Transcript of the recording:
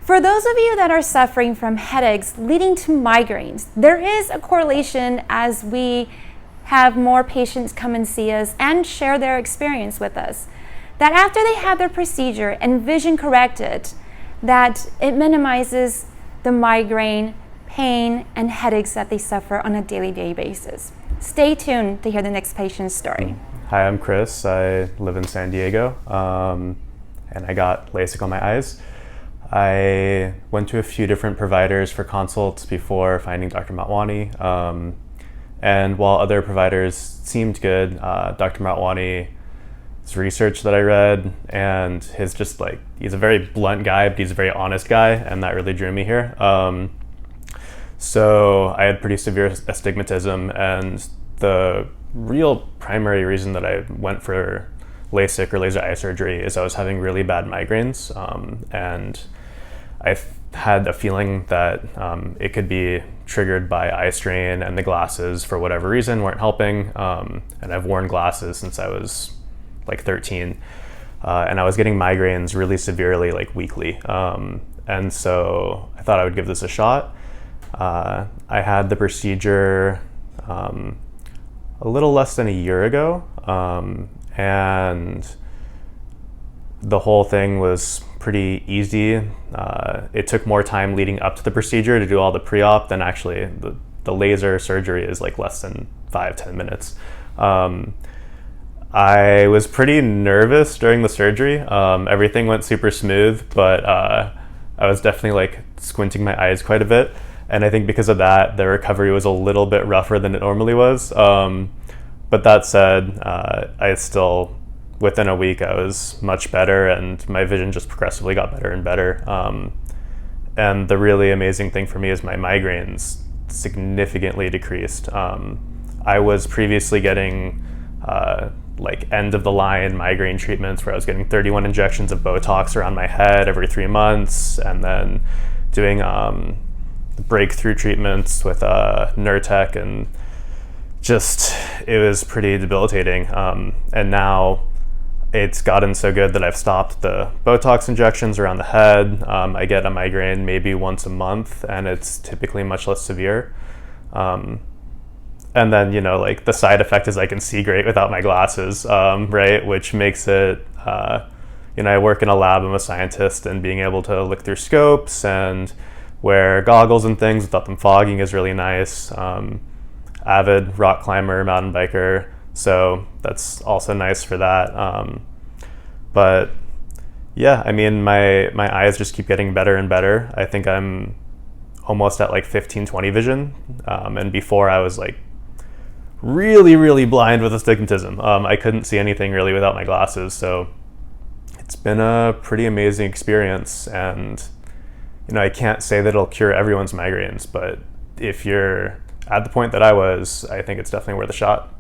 For those of you that are suffering from headaches leading to migraines, there is a correlation as we have more patients come and see us and share their experience with us, that after they have their procedure and vision corrected, that it minimizes the migraine, pain, and headaches that they suffer on a daily basis. Stay tuned to hear the next patient's story. Hi, I'm Chris. I live in San Diego, and I got LASIK on my eyes. I went to a few different providers for consults before finding Dr. Motwani, and while other providers seemed good, Dr. Motwani's research that I read and his just like, he's a very blunt guy, but he's a very honest guy, and that really drew me here. So I had pretty severe astigmatism, and the real primary reason that I went for LASIK or laser eye surgery is I was having really bad migraines, and I had a feeling that it could be triggered by eye strain, and the glasses for whatever reason weren't helping, and I've worn glasses since I was like 13, and I was getting migraines really severely, like weekly, and so I thought I would give this a shot. I had the procedure a little less than a year ago, and the whole thing was pretty easy. It took more time leading up to the procedure to do all the pre-op than actually the laser surgery is like less than 5-10 minutes. I was pretty nervous during the surgery. Everything went super smooth, but I was definitely like squinting my eyes quite a bit. And I think because of that, the recovery was a little bit rougher than it normally was. But that said, I still, within a week, I was much better, and my vision just progressively got better and better. And the really amazing thing for me is my migraines significantly decreased. I was previously getting like end of the line migraine treatments where I was getting 31 injections of Botox around my head every 3 months, and then doing breakthrough treatments with Nurtec, and just, it was pretty debilitating. And now it's gotten so good that I've stopped the Botox injections around the head. I get a migraine maybe once a month, and it's typically much less severe. And then, you know, like the side effect is I can see great without my glasses, right? Which makes it, you know, I work in a lab, I'm a scientist, and being able to look through scopes and wear goggles and things without them fogging is really nice. Avid rock climber, mountain biker, so that's also nice for that. But yeah, I mean, my eyes just keep getting better and better. I think I'm almost at like 15-20 vision, and before I was like really blind with astigmatism. I couldn't see anything really without my glasses, so it's been a pretty amazing experience. And you know, I can't say that it'll cure everyone's migraines, but if you're at the point that I was, I think it's definitely worth a shot.